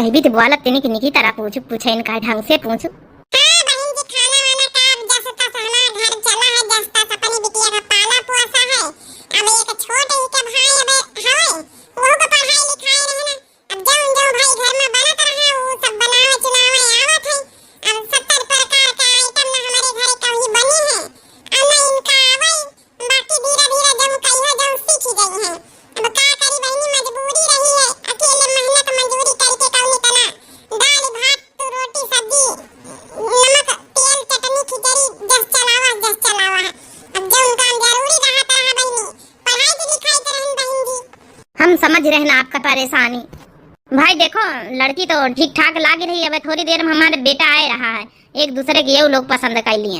कहीं भी तो बोलत तनी कि निकी तरह पूछे इनका ढंग से पूछू। हां बहन जी, खाना वाना का जसता हमारा घर चला है, जसता अपनी बिटिया का पाला पोसा है। अब एक छोटे ही के भाई अब हवे वो को पढ़ाई लिखाई रहे ना। अब जाऊं भाई घर में बनत रहा वो सब बनावे चलावे आवत है। अब 70 प्रकार का आइटम ना हमारे घर कहीं बनी है। अब ना इनका आवे बाकी धीरे-धीरे जाऊं कहियो जाऊं सीख गई है। अब का करी बहनी, मजबूरी रही है, अकेले मेहनत मजदूरी करके कौनी तना दाल भात तो रोटी सब्जी नमक तेल चटनी खिचड़ी जस चलावा है। अब जो काम जरूरी रहता है बहनी, पढ़ाई की लिखाई तो रहन बहन जी। हम समझ रहे हैं आपका परेशानी। भाई देखो, लड़की तो ठीक ठाक लाग रही है, अब थोड़ी देर में हमारे बेटा आ रहा है, एक दूसरे के ये लोग पसंद कर लिए।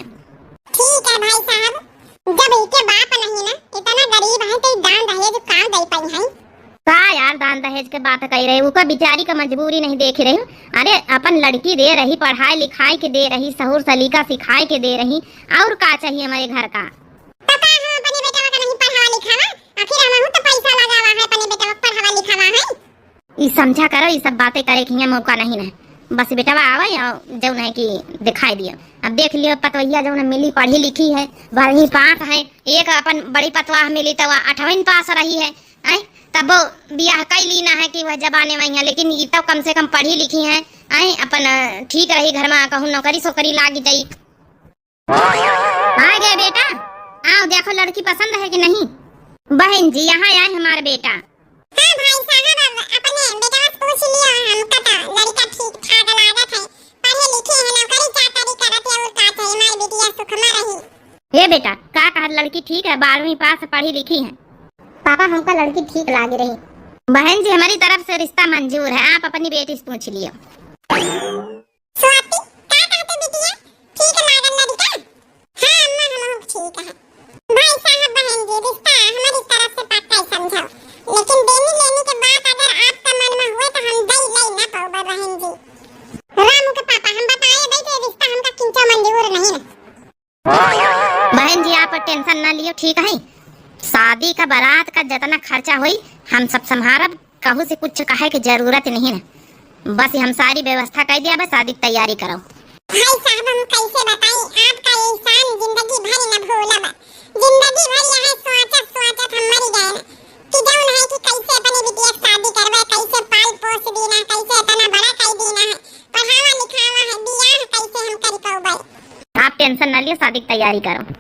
ठीक है भाई साहब, जब इनके बाप नहीं ना इतना गरीब है तो दान दहेज काम दे पाई है। का यार दान दहेज के बात कर रहे, उसका बेचारी का मजबूरी नहीं देख रही। अरे अपन लड़की दे रही, पढ़ाई लिखाई के दे रही, सहूर सलीका सिखाई के दे रही, और का चाहिए हमारे घर का। पता है अपने बेटा का नहीं पढ़ावा लिखावा, आखिर हम तो पैसा लगावा है अपने बेटा को पढ़ावा लिखावा है। ई समझा करो, ये सब बातें करे की मौका नहीं है। बस बेटवा आवे और जो है कि दिखाई दियो। अब देख लियो पतवैया जो मिली पढ़ी लिखी है, 12वीं पास है, एक अपन बड़ी पतवाह मिली तो 8वीं पास रही है। तब बियाह कर लीना है कि वह जबाने में है, लेकिन ये तो कम से कम पढ़ी लिखी है। अपन ठीक रही घर में, कहूँ नौकरी सोकरी लाग जाई। आ गए बेटा, आओ देखो लड़की पसंद है कि नहीं। बहन जी यहाँ आए हमारे बेटा। हां भाई साहब, अपने बेटा से पूछ लिया हमका तो लड़का ठीक ठाक लागत है, पढ़े लिखे है, नौकरी चाकरी करत है और का चाहिए हमारी बिटिया सुखमा रही। हे बेटा का कहा, लड़की ठीक है, 12वीं पास पढ़ी लिखी है। पापा हमका लड़की ठीक लाग रही। बहन जी हमारी तरफ से रिश्ता मंजूर है, आप अपनी बेटी से पूछ लियो। स्वाति का कहते बिटिया, ठीक लागन लड़का? हां अम्मा हम ठीक है। भाई साहब बहन जी, रिश्ता हमारी तरफ से पक्का ही समझो, लेकिन देनी लेने के बाद अगर आपका मन में हुए तो हम दई ले ना पाओ बहन जी। रामू के पापा हम बताए बैठे रिश्ता हमका किंचा मंजूर नहीं है। बहन जी आप टेंशन ना लियो, ठीक है। शादी का बारात का जितना खर्चा हुई हम सब संभारब, कहू से कुछ कहे की जरूरत नहीं है। बस हम सारी व्यवस्था कर दिया, बस शादी की तैयारी करो। भाई साहब हम कैसे बताएं आपका एहसान जिंदगी भर न भूलब। जिंदगी भर यह सोचत हम मर गए ना कि जौन है कि कैसे अपनी बिटिया शादी करवे, कैसे पाल पोस दीना, कैसे इतना बड़ा कर दीना है, पढ़ावा लिखावा है, बियाह कैसे हम कर पाऊबे। आप टेंशन ना लियो, शादी की तैयारी करो।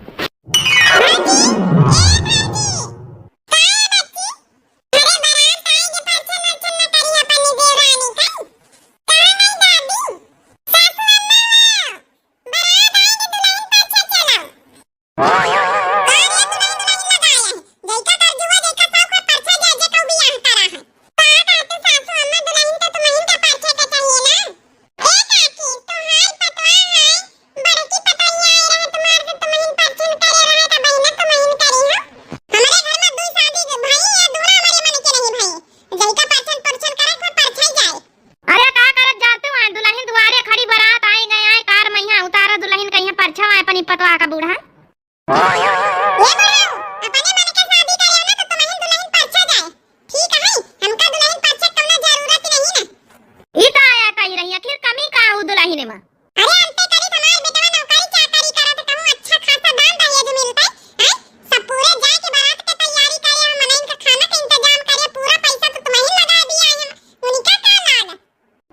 पतवा का बूढ़ा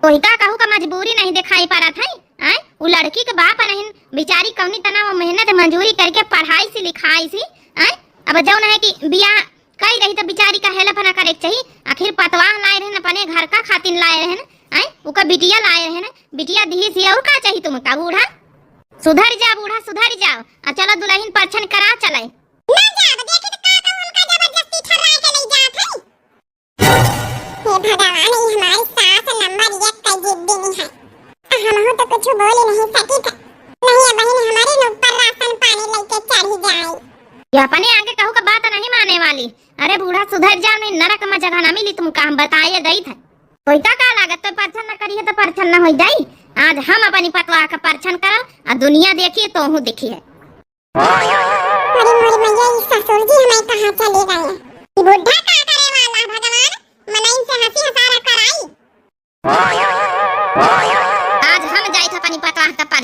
कोई का कहू का मजबूरी नहीं दिखाई पा रहा था। वो लड़की के बाप नहीं बेचारी कौनी तना वो मेहनत मजदूरी करके पढ़ाई से लिखाई से अब जौन है कि बियाह कई रही तो बेचारी का हेल्प ना करे चाहिए। आखिर पतवाह लाए रहे अपने घर का खातिर लाए रहे ना, उका बिटिया लाए रहे ना, बिटिया दी सी और का चाहिए तुम का बूढ़ा। सुधर जा बूढ़ा सुधर जाओ, चलो दुल्हन परछन करा चले। भगवान हमारी सास नंबर 1 का जिद्दी नहीं है, हम तो कुछ बोल नहीं सकी थे। नहीं बहन हमारे ऊपर राशन पानी लेके चढ़ी जाए। ये अपने आगे कहू का बात नहीं माने वाली। अरे बूढ़ा सुधर जाओ, नहीं नरक में जगह न मिली तुमका, हम बताए गई थे। कोई का लागत तो परछन न करी है तो परछन न हो जाई। आज हम अपनी पतवा का परछन करब और दुनिया देखिए तो हूँ देखी है। अरे मोरी मैया इस ससुर जी हमें कहाँ चले गए? ये बुढ़ा का करे वाला भगवान, मनाइन से हंसी हंसारा कराई।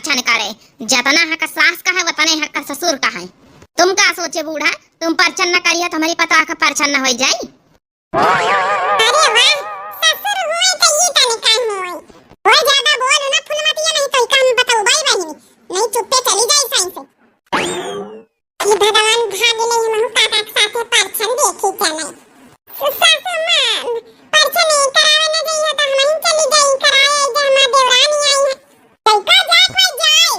परछन करे। जितना हक सास का है उतने हक का ससुर का है। तुम क्या सोचे बूढ़ा, तुम परछन न करिए तो हमारी पता का परछन न हो जाए। अरे वाह, ससुर हुए तो ये तने काम हुए। वो ज्यादा बोल ना फुलमतिया, नहीं तो काम बताओ भाई बहनी, नहीं चुप्पे चली जाए सही से। ये भगवान भाभी नहीं महु काका के साथे परछन देखी चले। सासू मां परछन करावे न गई तो हम ही चली गई कराए, जे हमार देवरानी आई है। तैका जाए कोई जाए,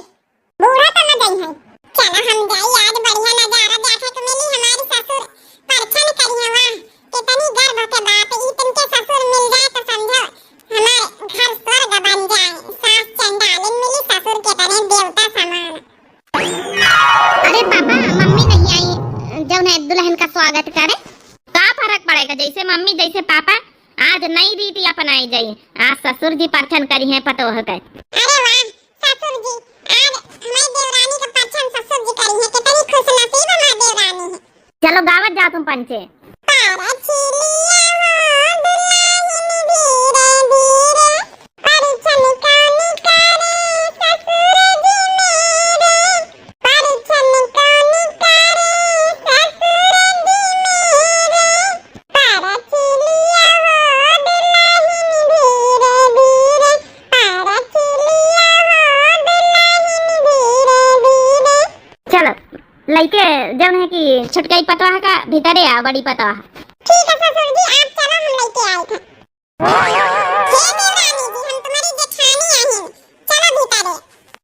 बूढ़ा तो न गई है। चलो हम जाई, आज बढ़िया नजारा देखे को मिली। हमारी ससुर परछन करी है, वाह कितनी गर्व के बात। इतन के ससुर मिल जाए तो समझो हमारे घर स्वर्ग बन जाए। सास चंडालिन मिली, ससुर के तरह देवता समान। अरे पापा, मम्मी नहीं आई जब ने दुल्हन का स्वागत करे? का फर्क पड़ेगा, जैसे मम्मी जैसे पापा। आज नई रीति अपनाई जाए। आज ससुर जी परछन करी है पतो है। अरे वाह ससुर जी, आज हमारी देवरानी का परछन ससुर जी करी है। कितनी खुश नसीब हमारी देवरानी है। चलो गावत जाओ तुम पंचे। लइके जब है कि छुटकाई पतवा का भीतरे आ बड़ी पतवा। ठीक है ससुर जी, आप चलो, हम लेके आए थे। हे देवरानी जी, हम तुम्हारी जेठानी आई हैं, चलो भीतर।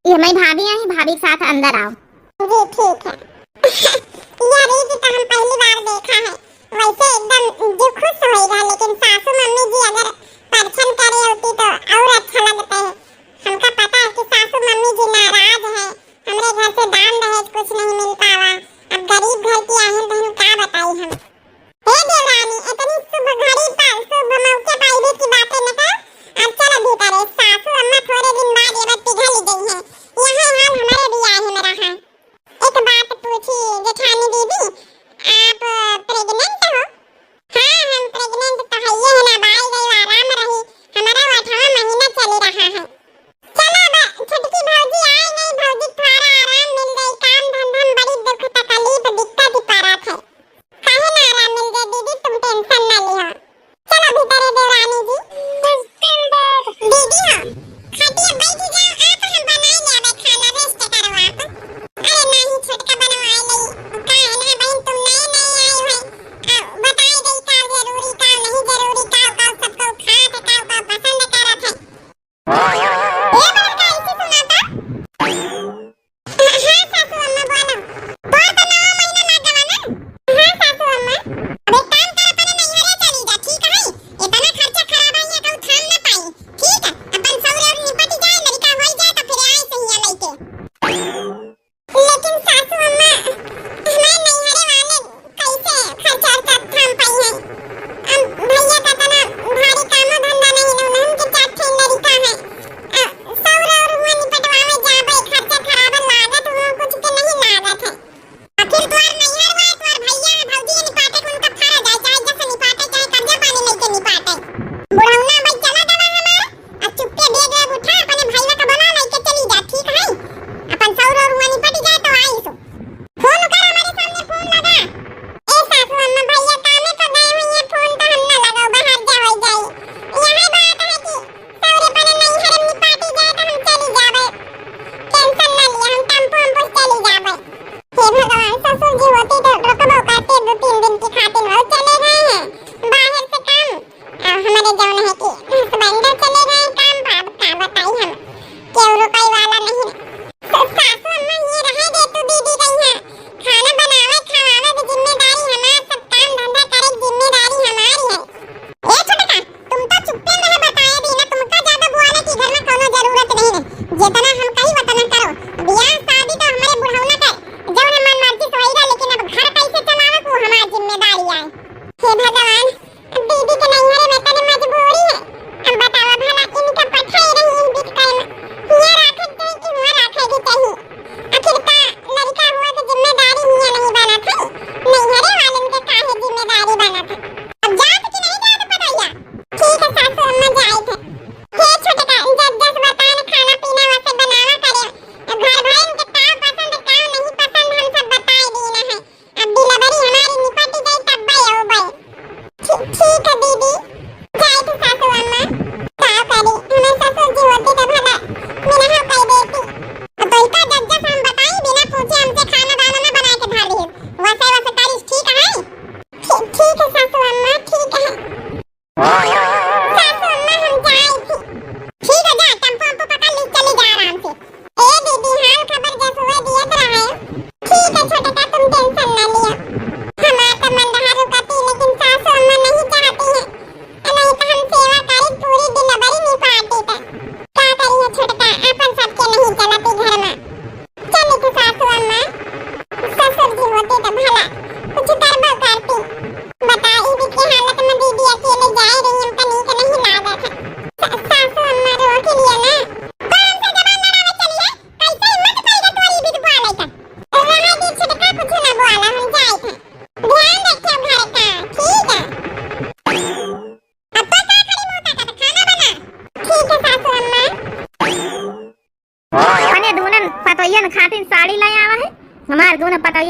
ये मैं भाभी आई, भाभी के साथ अंदर आओ। जी ठीक है। ये रीति तो हम पहली बार देखा है। वैसे एकदम दिल खुश होएगा, लेकिन सासू मम्मी जी अगर परछन करे होती तो और अच्छा लगता है। हमका पता है कि सासू मम्मी जी नाराज है, हमरे घर से दान दहेज कुछ नहीं मिल पावा। अब गरीब घर की आहन बहन का बताई हम। हे देवरानी, इतनी शुभ घड़ी पर शुभ मौके पर इधर की बातें न कर। अब चलो भीतर। सासू अम्मा थोड़े दिन बाद ये बात पिघल गई है। यहाँ हाल हमारे भी आए हैं। मेरा हाँ एक बात पूछी जेठानी दीदी, आप प्रेग्नेंट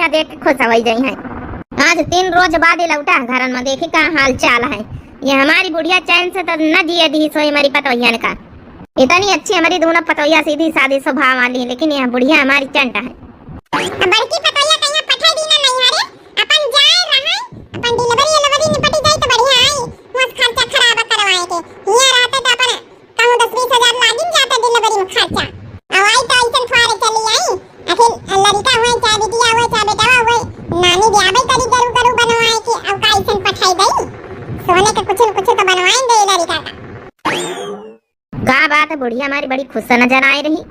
बुढ़िया देख के खुश हो जाई है। आज 3 रोज बाद ये लौटा घर में, देखी का हाल चाल है। ये हमारी बुढ़िया चैन से तो न जिए दी सोई हमारी पतोहिया का। इतनी अच्छी हमारी दोनों पतोहिया सीधी सादी स्वभाव वाली है, लेकिन यह बुढ़िया हमारी चंटा है। बड़की पतोहिया कहिया पठाई दी ना नहीं हरे, अपन जाए रहा अपन डिलीवरी निपटी जाए तो बढ़िया आई। मत खर्चा खराब करवाए के हिया रहते तो अपन कहूं 10-20 हजार लागिन जाते डिलीवरी में खर्चा। अब आई तो ऐसन फारे चली आई, आखिर लड़का हुए चाहे बिटिया हुए चाहे बेटा हुए, नानी ब्याह करी गरू बनवाए के अब का ऐसन पठाई दई। सोने के कुछ न कुछ तो बनवाई दे लड़का का। का बात है, बुढ़िया हमारी बड़ी खुश नजर आई रही।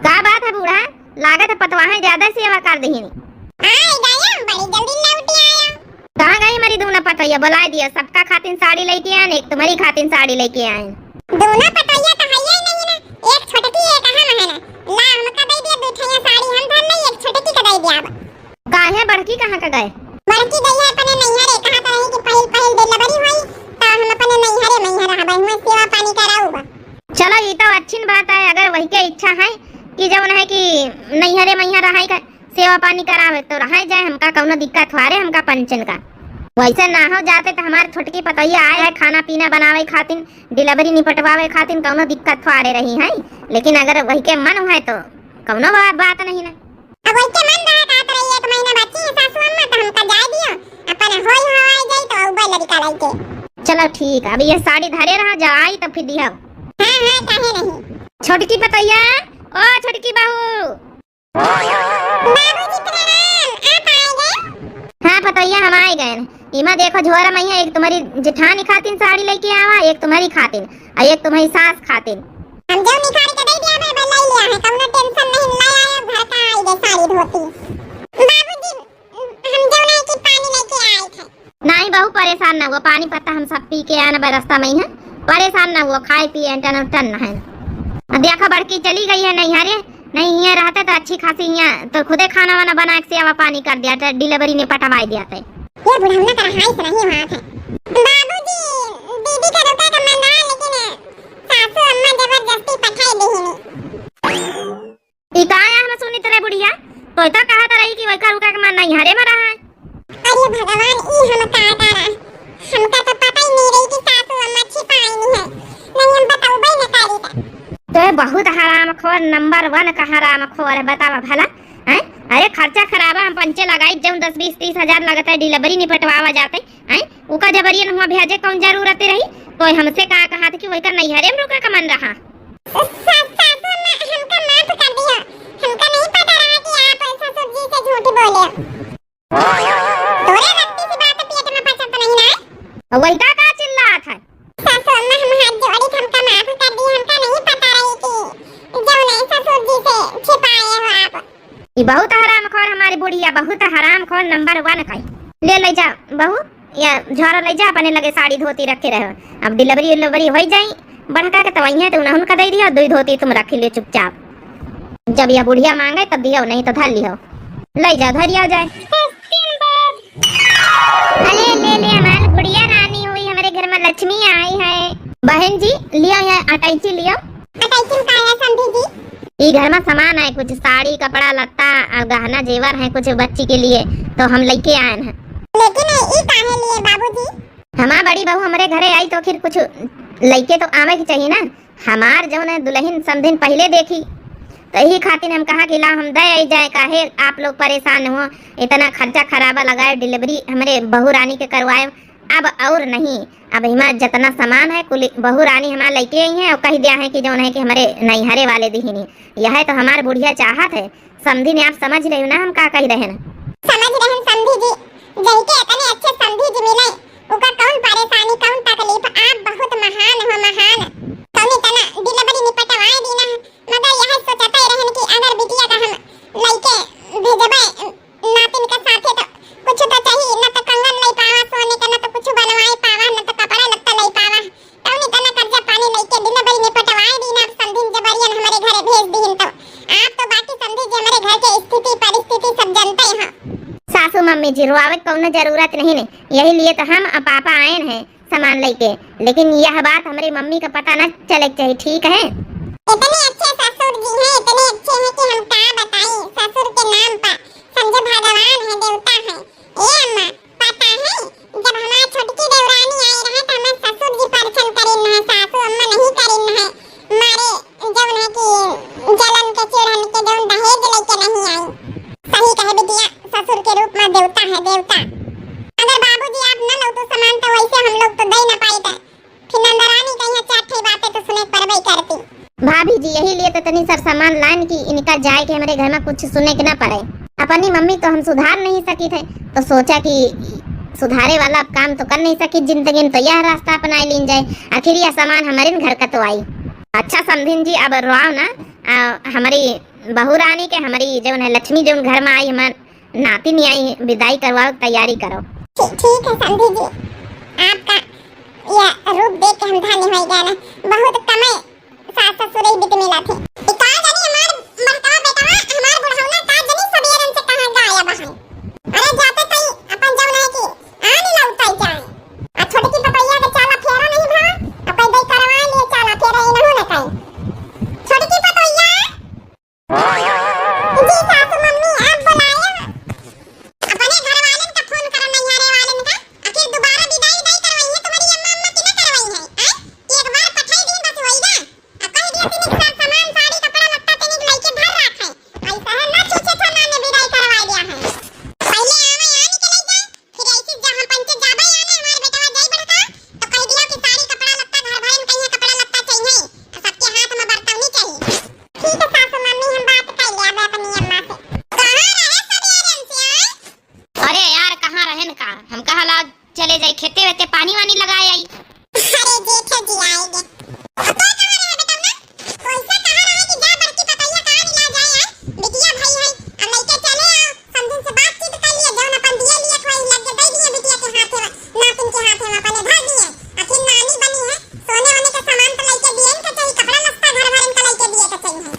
का बात है बूढ़ा, लागत है पतवाहे ज्यादा सेवा कर दी। आई गया बड़ी जल्दी लौटी आया। कहाँ गई हमारी दोनों पतोहिया, बुला दिया सबका खातिर साड़ी लेके आए, एक तुम्हारी खातिर साड़ी लेके आए। दोनों पतोहिया तो है ही नहीं ना, एक छोटकी एक हम है ना। ला हमका दे दिया दूठिया साड़ी हम धर नहीं, एक छोटकी का दे दिया। अब काहे बड़की कहाँ का गए? बड़की गई है अपने नैहरे, कहा तो रही कि पहल डिलीवरी हुई तो हम अपने नैहरे हबे हुए सेवा पानी कराऊगा। चलो ये तो अच्छी बात है, अगर वही के इच्छा है कि जौन है कि नैहरे मैहर रहा का सेवा पानी करावे तो रह जाए, हमका कौनो दिक्कत हुआ रे हमका पंचन का। वैसे ना हो जाते तो हमारे छोटकी पतोहिया आए है खाना पीना बनावे खातिर, डिलीवरी निपटवावे खातिर कौनो दिक्कत हुआ रही है। लेकिन अगर वही के मन है तो कौनो बात नहीं ना। अब वही के मन रहा कहत रही 1 महीना बची है सासू अम्मा तो हमका जाए दियो, अपन होई हवाई जाई तो उबे लड़का लाइके। चलो ठीक है, अभी ये साड़ी धरे रहा, जब आई तो फिर दिया। हां काहे नहीं। छोटकी पतोहिया, ओ छोटकी बहू। बाबूजी प्रणाम, आप आए गए? हाँ पतोहिया हम आए गए। इमा देखो झोरा मैया, एक तुम्हारी जेठानी खातिर साड़ी लेके आवा, एक तुम्हारी खातिर और एक तुम्हारी सास खातिर। हम जो निखारी के दे दिया मैं ले लिया है, कौनो टेंशन नहीं, ले आया घर का आई दे साड़ी धोती। बाबूजी हम जो नहीं कि पानी लेके आए थे। नहीं बहू परेशान ना हुआ, पानी पत्ता हम सब पी के आना रास्ता में ही है, परेशान ना हुआ, खाए पिए टन है। देखो बड़की चली गई है नैहरे, नहीं यहाँ रहते तो अच्छी खासी यहाँ तो खुदे खाना वाना बना के सेवा पानी कर दिया था, डिलीवरी ने पटवाई दिया था। ये बुढ़ाना का हाई से नहीं हुआ था। बाबूजी दीदी का रुका का मन रहा, लेकिन सासू अम्मा जबरदस्ती पठाई देही। ई काया हम सुनी तेरे बुढ़िया, तो इतना कहा था रही कि वही का रुका का मन नहीं हरे में रहा है। अरे भगवान ई हम का करा, हमका तो पता ही नहीं रही कि सासू अम्मा छिपाई नहीं है, नहीं हम बताऊबे न करी था। तो बहुत हरामखोर नंबर 1 का हरामखोर है, बतावा भला हैं। अरे खर्चा खराबा हम पंचे लगाई, जब 10-20-30 हजार लगता है डिलीवरी निपटवावा जाते हैं, उका जबरियन हुआ भेजे कौन जरूरत रही। तो हमसे कहा था कि वही का नैहरे में रुका का मन रहा। सासू अम्मा हमका माफ कर दिया, हमका नहीं पता रहा कि आप ससुर जी से झूठ बोले। तोरे रत्ती सी बात पेट में फंसत नहीं ना। वही का चिल्ला था। सासू अम्मा हम हाथ जोड़ी हमका माफ कर दिया, हमका नहीं पता रही कि जो नहीं ससुर जी से छिपाए हो आप। ये बहुत हरामखोर हमारी बुढ़िया, बहुत हरामखोर नंबर 1 का। ले जा बहू, या झोरा ले जा, अपने लगे साड़ी धोती रखे रहो। अब डिलीवरी हो जाई बढ़का के तो वही तो उन्हें उनका दे दिया, 2 धोती तुम रख लियो चुपचाप, जब यह बुढ़िया मांगे तब दियो, नहीं तो धर लियो, ले जा धरिया जाए। अरे ले हमारी बुढ़िया रानी हुई, हमारे घर में लक्ष्मी आई है। बहन जी लियो, यह अटैची लियो। अटैची में क्या है समझी जी? ये घर में सामान है, कुछ साड़ी कपड़ा लत्ता और गहना जेवर है कुछ बच्ची के लिए, तो हम लेके आए हैं। लेकिन ये काहे लिए बाबूजी? हमार बड़ी बहू हमारे घरे आई तो फिर कुछ लेके तो आवे की चाहिए ना। हमार जो है दुल्हन समधिन पहले देखी, तो यही खातिर हम कहा कि ला हम दे जाए, काहे आप लोग परेशान हो, इतना खर्चा खराबा लगाए, डिलीवरी हमारे बहू रानी के करवाए। अब और नहीं, अब हमारे जितना सामान है कुल बहू रानी हमारे लेके आई है और कह दिया है कि जो है कि हमारे नैहरे वाले दीहिनी, यह तो हमारे बुढ़िया चाहत है। समझी ने आप समझ रहे हो ना हम का कह रहे हैं? समझ रहे हैं समझी जी, जही के इतने अच्छे समझी जी मिले, उका कौन परेशानी कौन तकलीफ, आप बहुत महान हो महान। कौन इतना डिलीवरी निपटवाए दीना, मगर यह सोचते रहन कि अगर बिटिया का हम लेके भेजबे नातिन के साथे तो कुछ तो चाहिए, न तो कंगन ले पावा सोने का, न तो कुछ बनवाए पावा, न तो कपड़ा लत्ता ले पावा। कौन इतना कर्जा पानी लेके डिलीवरी निपटवाए दीना, समझिन जबरियन हमारे घरे भेज दीन। तो आप तो बाकी समझी जी हमारे घर के स्थिति परिस्थिति सब जानते हैं। सासू मम्मी जी रोआवे कौन जरूरत नहीं ने, यही लिए तो हम और पापा आए हैं सामान लेके, लेकिन यह बात हमारी मम्मी का पता न चले चाहिए, ठीक है? इतने अच्छे ससुर जी हैं, इतने अच्छे हैं कि हम क्या बताएं। ससुर के नाम पर समझो भगवान है, देवता है। ए अम्मा पता है जब हमारी छोटकी देवरानी आई रहे तो हमारे ससुर जी परछन करिन है, सासू अम्मा नहीं करिन है। मारे जौन है कि जलन के चिढ़न के जौन दहेज लेके नहीं आई। सही कहे बिटिया, ससुर के रूप में देवता है, देवता। अगर बाबूजी आप न लो तो सामान तो वैसे हम लोग तो दे न पाई था। फिर नंदरानी कहीं चार ठे बातें तो सुने परवई करती। भाभी जी यही लिए तो तनी सर सामान लान की इनका जाए के हमारे घर में कुछ सुने के ना पड़े। अपनी मम्मी तो हम सुधार नहीं सकी थे, तो सोचा कि सुधारे वाला काम तो कर नहीं सकी जिंदगी में, तो यह रास्ता अपना लीन जाए। आखिर यह सामान हमारे घर का तो आई। अच्छा समझिन जी, अब रोआओ ना। हमारी बहू रानी के, हमारी जो है लक्ष्मी जो घर में आई, हमार नाती नहीं आई, विदाई करवाओ, तैयारी करो। ठीक है समझी जी, आपका यह रूप देख के हम धन्य हो गए ना। बहुत कमे सास ससुर ही बित मिला थे। का जानी हमार बड़का बेटा हमार बुढ़ौना का जानी सबेरन से कहां गाया बहाई। अरे जाते कहीं अपन जौन है कि आनी लौटाई जाए। आ छोटकी पपैया के चाला फेरा नहीं भा, अपन दई करवा लिए चाला फेरा ही न हो ना कहीं। छोटकी पपैया जी सासू मम्मी आप बुलाया। अपने घर वाले का फोन करो, नैहरे वाले का। आखिर दोबारा विदाई करवाई है तुम्हारी अम्मा अम्मा की ना करवाई है। एक बार पठाई दिन बस होइगा। अब कह दिया तनी सामान साड़ी कपड़ा लत्ता तनी लेके धर रख है। ऐसा है ना छीछे थाना ने विदाई करवा दिया है। पहले आवे आने के ले जाए, फिर ऐसे जहां पंचे जाबे आने हमारे बेटवा जाई बड़का तो कह दिया कि साड़ी कपड़ा लत्ता घर भरन कहीं कपड़ा लत्ता चाहिए, सबके हाथ में बर्तन नहीं चाहिए। ठीक है सासू मम्मी, हम बात कर लिया अपनी अम्मा से। कहां रहे सबेरन से आए? अरे यार कहाँ रहन का, हम कहा ला चले जाए खेते वेते पानी वानी लगाए आई। अरे जेठा जी आएंगे। तो कहां रहे बेटा ना? पैसा कहां रहे कि जा बड़की पपैया कहां मिला जाए है? बिटिया भाई है, अब लेके चले आओ, समझन से बातचीत कर लिए, जौन अपन दिया लिए खोई लग दे दिए बिटिया के हाथ में, नातिन के हाथ में अपने धर दिए। आखिर नानी बनी है, सोने वाले का सामान तो लेके दिए इनका चाहिए, कपड़ा लत्ता घर भरन का लेके दिए का चाहिए।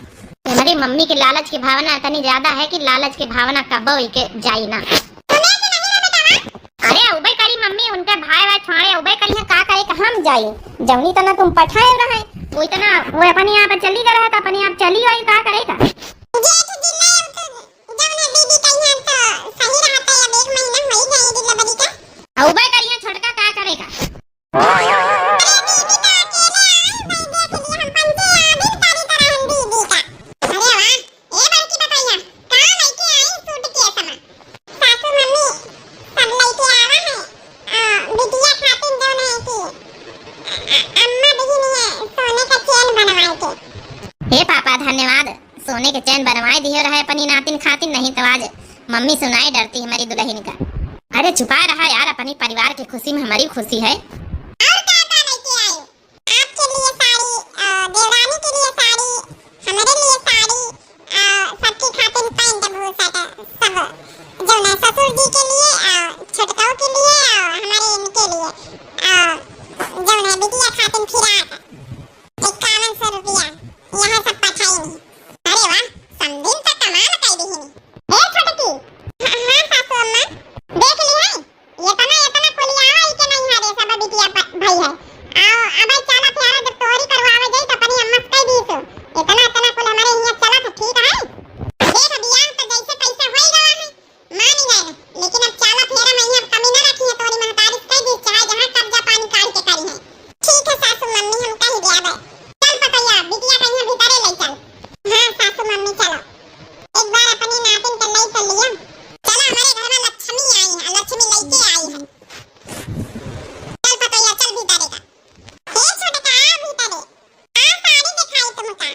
हमारी मम्मी की लालच की भावना इतनी ज्यादा है कि लालच की भावना कब्बो के जाई ना। अरे उबे करी मम्मी, उनके भाई भाई छोड़े उबे करी का करे कि हम जाई। जवनी तना तुम पठाए रहे वो इतना वो अपने यहाँ पर चली गए तो अपने आप चली आई, का करेगा। जेठ जी ले जौन है दीदी कहीं हम तो सही रहता है। अब 1 महीना हो ही गए दिला बड़ी का। उबे करिए छोटका का करेगा। अरे दीदी का अकेले आई भाई, देख लिए हम पंचे आबिर तारी तरह हम दीदी का। अरे वाह, ए बड़की पपैया का लेके आई सूट के समा। सासू मम्मी सब लेके आवा है। बिटिया खातिन जौन है कि अम्मा बहिनी है सोने का चैन बनवाए के। हे पापा धन्यवाद, सोने के चैन बनवाए दिए रहे अपनी नातिन खातिन, नहीं तो आज मम्मी सुनाई डरती हमारी दुल्हन का। अरे छुपा रहा यार, अपनी परिवार की खुशी में हमारी खुशी है। और क्या लेके आई? आपके लिए साड़ी, देवरानी के लिए साड़ी, हमारे लिए साड़ी, सबकी खातिर पैंट भूसा सब जौन है ससुर जी के लिए, छोटकाओं के लिए और हमारे इनके लिए, जौन है बिटिया खातिर फिराक 5100 रुपया यहाँ सब पठाई नहीं। अरे वाह, समझिन तो कमाल कर दी हिनी। ए छोटकी, हाँ सासू अम्मा देख ली है, ये तना कोलियावा ही के नहीं हरे सब बिटिया भाई है। आओ अब चला प्यारा जब तोरी करवावे जाई तो अपनी अम्मा कह दी सो इतना कुल हमारे यहाँ चला तो ठीक है। देख बियाह तो जैसे पैसा होई गवा है मान ही गए, लेकिन अब चला फेरा में यहाँ कमी न रखी है, तोरी महतारी कह दी चाहे जहाँ कब्जा पानी काट के करी है। ठीक है सासू मम्मी, हम कह दिया बे। चल पपैया बिटिया कहीं भीतरे ले चल। हाँ सासू मम्मी चलो, एक बार अपनी नातिन के ले चल लिया। चलो हमारे घर में लक्ष्मी आई है, लक्ष्मी लेके आई है। चल पपैया चल भीतरे का। हे छोटका आ भीतरे, आ साड़ी दिखाई तुमका।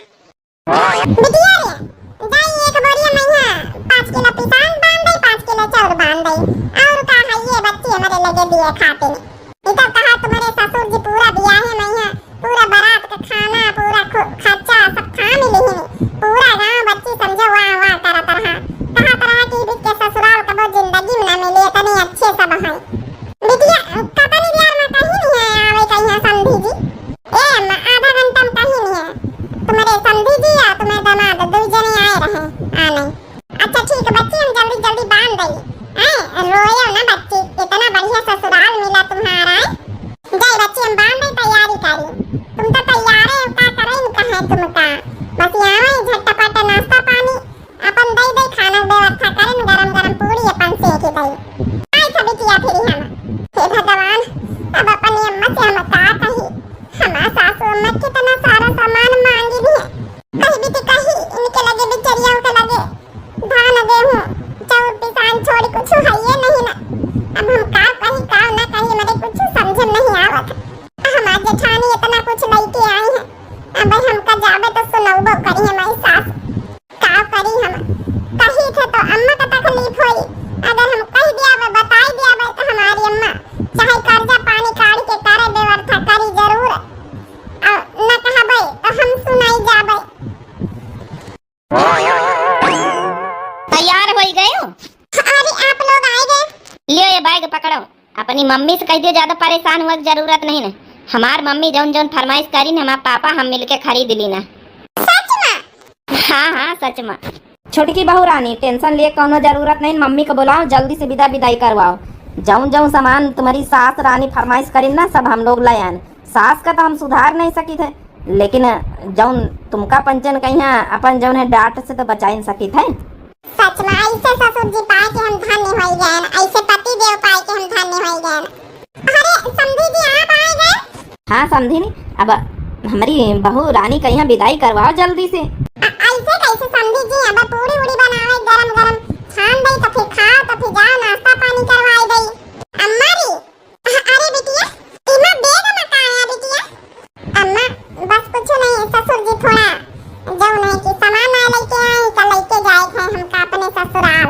बिटिया रे जाई एक बोरिया में यहाँ 5 किलो पिसान बांध दई, 5 किलो चाउर बांध दई, और का है ये बच्चे हमारे लगे दिए खाते ने। इधर कहा तुम्हारे ससुर जी पूरा ब्याह है मैं यहाँ पूरा बारात का खाना पूरा खर्चा सब खा मिली है। पूरा गांव बच्ची समझो वाह वाह तरह तरह की भी के ससुराल का बहुत जिंदगी में ना मिले इतने अच्छे सब हैं। बिटिया पता नहीं यार मैं कहीं नहीं है आवे कहीं है समधी जी। ए अम्मा आधा घंटा में कहीं नहीं है, तुम्हारे समधी जी या तुम्हारे दामाद दो जने आए रहे आने। अच्छा ठीक है बच्ची, हम जल्दी जल्दी बांध दई। रोयो ना बच्ची, इतना बढ़िया ससुराल मिला तुम्हारा है। पानी काढ़ी के करे व्यवस्था करी जरूर न कहबै तो हम सुनाई जाबै। तैयार हो गए हो? अरे आप लोग आए गए। लियो ये बैग पकड़ो, अपनी मम्मी से कह दियो ज्यादा परेशान हुआ की जरूरत नहीं ना। हमार मम्मी जौन जौन फरमाइश करी ना हमार पापा हम मिलके खरीद ली ना। सच में? हाँ सच में। छोटकी बहू रानी टेंशन लिए कोनो जरूरत नहीं, मम्मी को बुलाओ जल्दी से विदाई करवाओ। जौन जौन सामान तुम्हारी सास रानी फरमाइश करी ना सब हम लोग लायन। सास का तो हम सुधार नहीं सकी थे, लेकिन जौन तुमका पंचन कहिया अपन जौन है डांट से तो बचा नहीं सकी थे। सच में ऐसे ससुर जी पाए के हम धन्य हो गए, ऐसे पति देव पाए के हम धन्य हो गए। अरे समधी जी आप आए गए? हाँ समझी नहीं, अब हमारी बहू रानी कहिया विदाई करवाओ जल्दी से। ऐसे कैसे समधी जी, अब पूरी उड़ी बनावे गरम गरम छान दई तो फिर खाओ तो फिर जाओ नाश्ता पानी करवाई दई। अम्मा री अरे बिटिया इमा बेग में का आया बिटिया? अम्मा बस कुछ नहीं, ससुर जी थोड़ा जौन है कि सामान आ लेके आए तो लेके जाए थे हमका अपने ससुराल।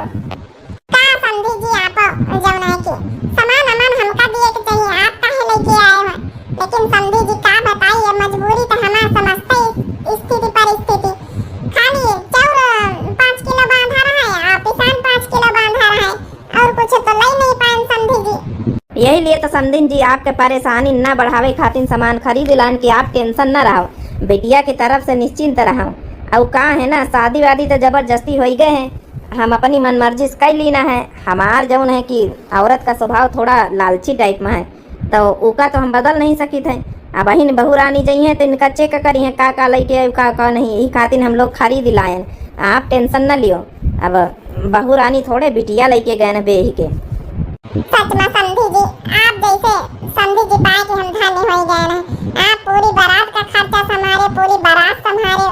का समधी जी आप जौन है कि सामान अमन हमका दिए के चाहिए, आप काहे लेके आए हो? लेकिन समधी जी का बताइए मजबूरी तो हमार समझते स्थिति परिस्थिति। खाली चाउर 5 किलो बांधा रहा है और पिसान 5 किलो बांधा रहा है और कुछ तो ले नहीं पाए समधी जी। यही लिए तो समझिन जी आपके परेशानी न बढ़ावे खातिर सामान खरीद लान कि आप टेंशन न रहो, बेटिया की तरफ से निश्चिंत रहो। और का है ना शादी वादी तो जबरदस्ती हो गए हैं, हम अपनी मन मर्जी से कर लीना है। हमार जौन है कि औरत का स्वभाव थोड़ा लालची टाइप में है, तो उका तो हम बदल नहीं सकी थे। अब बहिन बहू रानी जाइए तो इनका चेक करी है का लेके आए का नहीं, यही खातिर हम लोग खरीद लाए। आप टेंशन न लियो, अब बहू रानी थोड़े बिटिया लेके गए न बेही के। सच में समधी जी आप जैसे समधी जी पाए कि हम धन्य हो गए ना। आप पूरी बारात का खर्चा संभाले, पूरी बारात संभाले,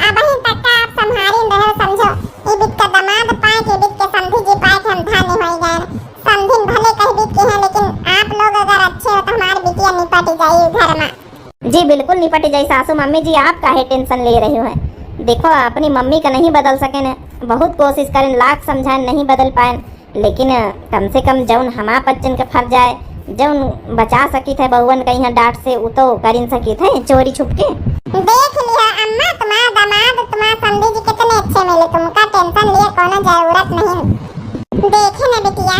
अब ही तक का आप संभाली रहे समझो। ये बिट का दामाद पाए कि बिट के समधी जी पाए कि हम धन्य हो गए। समधी भले कह बिट के हैं लेकिन आप लोग अगर अच्छे हो तो हमारी बिटिया निपट जाए घर में। जी बिल्कुल निपट जाए सासू मम्मी जी, आप काहे टेंशन ले रही हो? देखो अपनी मम्मी का नहीं बदल सके न, बहुत कोशिश करें लाख समझाएं नहीं बदल पाए, लेकिन कम से कम जौन हमार बच्चन के फर जाए जौन बचा सकी थे बहुवन कहीं डांट से वो तो कर सकी थे चोरी छुप के। देख लिया अम्मा तुम्हारा दामाद तुम्हारा समधी जी कितने अच्छे मिले, तुमका टेंशन लिए कोनो जरूरत नहीं। देखे न बिटिया